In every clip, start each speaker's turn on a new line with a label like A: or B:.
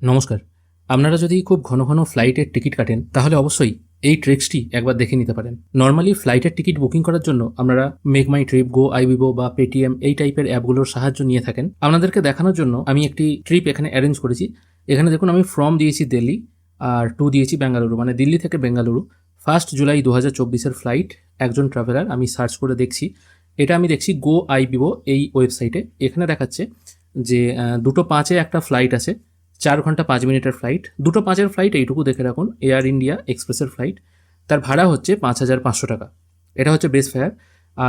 A: নমস্কার। আপনারা যদি খুব ঘন ঘন ফ্লাইটের টিকিট কাটেন তাহলে অবশ্যই এই ট্রিক্সটি একবার দেখে নিতে পারেন। নর্মালি ফ্লাইটের টিকিট বুকিং করার জন্য আপনারা মেক মাই ট্রিপ, গো আইবিবো বা পেটিএম এই টাইপের অ্যাপগুলোর সাহায্য নিয়ে থাকেন। আপনাদেরকে দেখানোর জন্য আমি একটি ট্রিপ এখানে অ্যারেঞ্জ করেছি। এখানে দেখুন আমি ফ্রম দিয়েছি দিল্লি আর টু দিয়েছি বেঙ্গালুরু, মানে দিল্লি থেকে বেঙ্গালুরু। 1 জুলাই 2024-এর ফ্লাইট, একজন ট্রাভেলার। আমি সার্চ করে দেখছি, এটা আমি দেখছি গো আইবিবো এই ওয়েবসাইটে। এখানে দেখাচ্ছে যে 2:05-এ একটা ফ্লাইট আছে, 4 ঘন্টা 5 মিনিটের ফ্লাইট। 2:05-এর ফ্লাইট, এইটুকু দেখে রাখুন, এয়ার ইন্ডিয়া এক্সপ্রেসের ফ্লাইট। তার ভাড়া হচ্ছে 5,500 টাকা। এটা হচ্ছে বেস ফেয়ার।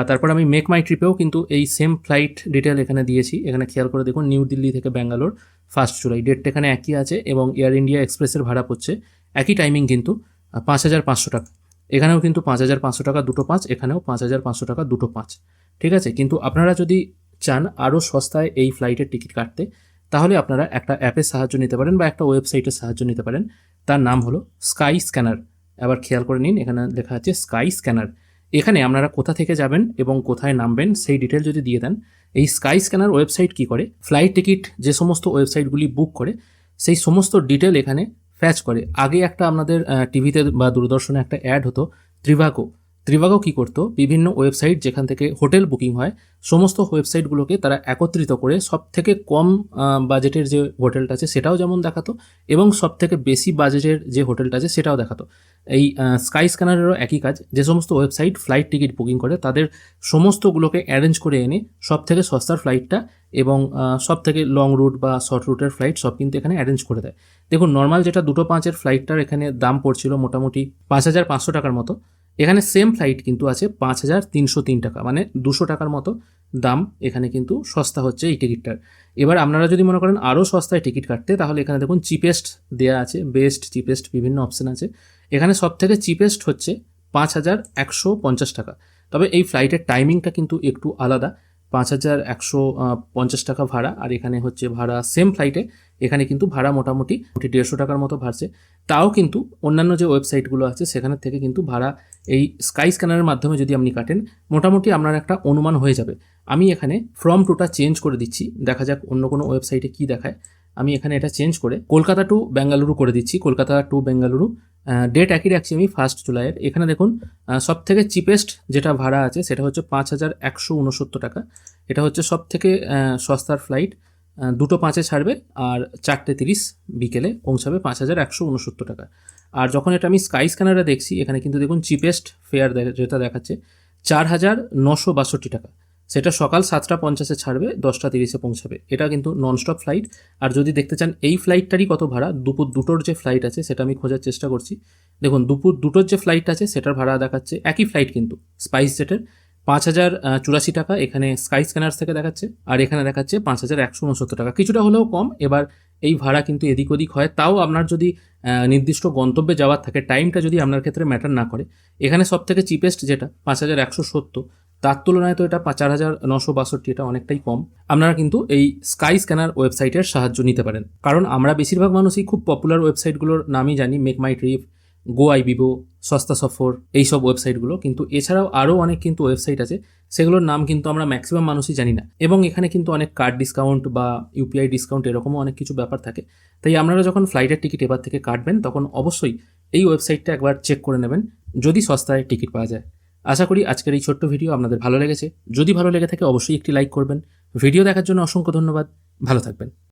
A: তারপর আমি মেক মাই ট্রিপেও কিন্তু এই সেম ফ্লাইট ডিটেল এখানে দিয়েছি। এখানে খেয়াল করে দেখুন, নিউ দিল্লি থেকে ব্যাঙ্গালোর 1 জুলাই, ডেটটা এখানে একই আছে এবং এয়ার ইন্ডিয়া এক্সপ্রেসের ভাড়া পড়ছে একই টাইমিং কিন্তু 5,500 টাকা। এখানেও কিন্তু 5,500 টাকা 2:05, এখানেও 5,500 টাকা 2:05। ঠিক আছে, কিন্তু আপনারা যদি চান আরও সস্তায় এই ফ্লাইটের টিকিট কাটতে, তাহলে আপনারা একটা অ্যাপের সাহায্য নিতে পারেন বা একটা ওয়েবসাইটের সাহায্য নিতে পারেন। তার নাম হলো স্কাই স্ক্যানার। আবার খেয়াল করে নিন, এখানে লেখা আছে স্কাই স্ক্যানার। এখানে আপনারা কোথা থেকে যাবেন এবং কোথায় নামবেন সেই ডিটেল যদি দিয়ে দেন, এই স্কাই স্ক্যানার ওয়েবসাইট কী করে, ফ্লাইট টিকিট যে সমস্ত ওয়েবসাইটগুলি বুক করে সেই সমস্ত ডিটেল এখানে ফ্যাচ করে। আগে একটা আপনাদের টিভিতে বা দূরদর্শনে একটা অ্যাড হতো, ত্রিভাগো কী করতো, বিভিন্ন ওয়েবসাইট যেখান থেকে হোটেল বুকিং হয় সমস্ত ওয়েবসাইটগুলোকে তারা একত্রিত করে সব থেকে কম বাজেটের যে হোটেলটা আছে সেটাও যেমন দেখাতো এবং সব থেকে বেশি বাজেটের যে হোটেলটা আছে সেটাও দেখাতো। এই স্কাই স্ক্যানারেরও একই কাজ। যে সমস্ত ওয়েবসাইট ফ্লাইট টিকিট বুকিং করে তাদের সমস্তগুলোকে অ্যারেঞ্জ করে এনে সব থেকে সস্তার ফ্লাইটটা এবং সব থেকে লং রুট বা শর্ট রুটের ফ্লাইট সব কিন্তু এখানে অ্যারেঞ্জ করে দেয়। দেখুন, নর্মাল যেটা 2:05-এর ফ্লাইটটার এখানে দাম পড়ছিল মোটামুটি 5,500 টাকার মতো। এখানে সেম ফ্লাইট কিন্তু আছে 5,303 টাকা, মানে 200 টাকার মতো দাম এখানে কিন্তু সস্তা হচ্ছে এই টিকিটটার। এবার আপনারা যদি মনে করেন আরও সস্তায় টিকিট কাটতে, তাহলে এখানে দেখুন চিপেস্ট দেওয়া আছে, বেস্ট, চিপেস্ট বিভিন্ন অপশান আছে। এখানে সব থেকে চিপেস্ট হচ্ছে 5,150 টাকা। তবে এই ফ্লাইটের টাইমিংটা কিন্তু একটু আলাদা। 5,150 টাকা ভাড়া, আর এখানে হচ্ছে ভাড়া সেম ফ্লাইটে এখানে কিন্তু ভাড়া মোটামুটি 150 টাকার মতো ভাড়ছে। তাও কিন্তু অন্যান্য যে ওয়েবসাইটগুলো আছে সেখানের থেকে কিন্তু ভাড়া এই স্কাই স্ক্যানারের মাধ্যমে যদি আপনি কাটেন, মোটামুটি আপনার একটা অনুমান হয়ে যাবে। আমি এখানে ফ্রম টুটা চেঞ্জ করে দিচ্ছি, দেখা যাক অন্য কোনো ওয়েবসাইটে কী দেখায়। আমি এখানে এটা চেঞ্জ করে কলকাতা টু বেঙ্গালুরু করে দিচ্ছি। কলকাতা টু বেঙ্গালুরু, ডেট একই রাখছি আমি 1 জুলাইয়ের। এখানে দেখুন সব থেকে চিপেস্ট যেটা ভাড়া আছে সেটা হচ্ছে 5,169 টাকা। এটা হচ্ছে সব থেকে সস্তার ফ্লাইট। 2:05-এ ছাড়বে আর 4:30 বিকেলে পৌঁছাবে 5,169 টাকা। আর যখন এটা আমি স্কাই স্ক্যানারে দেখছি, এখানে কিন্তু দেখুন চিপেস্ট ফেয়ার যেটা দেখাচ্ছে 4,962 টাকা। সেটা সকাল 7:50-এ ছাড়বে, 10:30-এ পৌঁছাবে। এটা কিন্তু ননস্টপ ফ্লাইট। আর যদি দেখতে চান এই ফ্লাইটটারই কত ভাড়া, দুপুর 2টোর যে ফ্লাইট আছে সেটা আমি খোঁজার চেষ্টা করছি। দেখুন, দুপুর 2টোর যে ফ্লাইট আছে সেটার ভাড়া দেখাচ্ছে, একই ফ্লাইট কিন্তু স্পাইস জেটের, 5,084 টাকা এখানে স্কাই স্ক্যানার্স থেকে দেখাচ্ছে, আর এখানে দেখাচ্ছে 5,169 টাকা। কিছুটা হলেও কম। এবার এই ভাড়া কিন্তু এদিক ওদিক হয়। তাও আপনার যদি নির্দিষ্ট গন্তব্যে যাওয়ার থাকে, টাইমটা যদি আপনার ক্ষেত্রে ম্যাটার না করে, এখানে সব থেকে চিপেস্ট যেটা 5,170, তার তুলনায় তো এটা 4,962, এটা অনেকটাই কম। আপনারা কিন্তু এই স্কাই স্ক্যানার ওয়েবসাইটের সাহায্য নিতে পারেন, কারণ আমরা বেশিরভাগ মানুষই খুব পপুলার ওয়েবসাইটগুলোর নামই জানি, মেক মাই ট্রিপ, গো আইবিবো, সস্তা সফর, এইসব ওয়েবসাইটগুলো। কিন্তু এছাড়াও আরও অনেক কিন্তু ওয়েবসাইট আছে, সেগুলোর নাম কিন্তু আমরা ম্যাক্সিমাম মানুষই জানি না। এবং এখানে কিন্তু অনেক কার্ড ডিসকাউন্ট বা ইউপিআই ডিসকাউন্ট এরকমও অনেক কিছু ব্যাপার থাকে। তাই আপনারা যখন ফ্লাইটের টিকিট এবার থেকে কাটবেন, তখন অবশ্যই এই ওয়েবসাইটটা একবার চেক করে নেবেন, যদি সস্তায় টিকিট পাওয়া যায়। আশা করি আজকের এই ছোট্ট ভিডিও আপনাদের ভালো লেগেছে। যদি ভালো লেগে থাকে অবশ্যই একটি লাইক করবেন। ভিডিও দেখার জন্য অসংখ্য ধন্যবাদ। ভালো থাকবেন।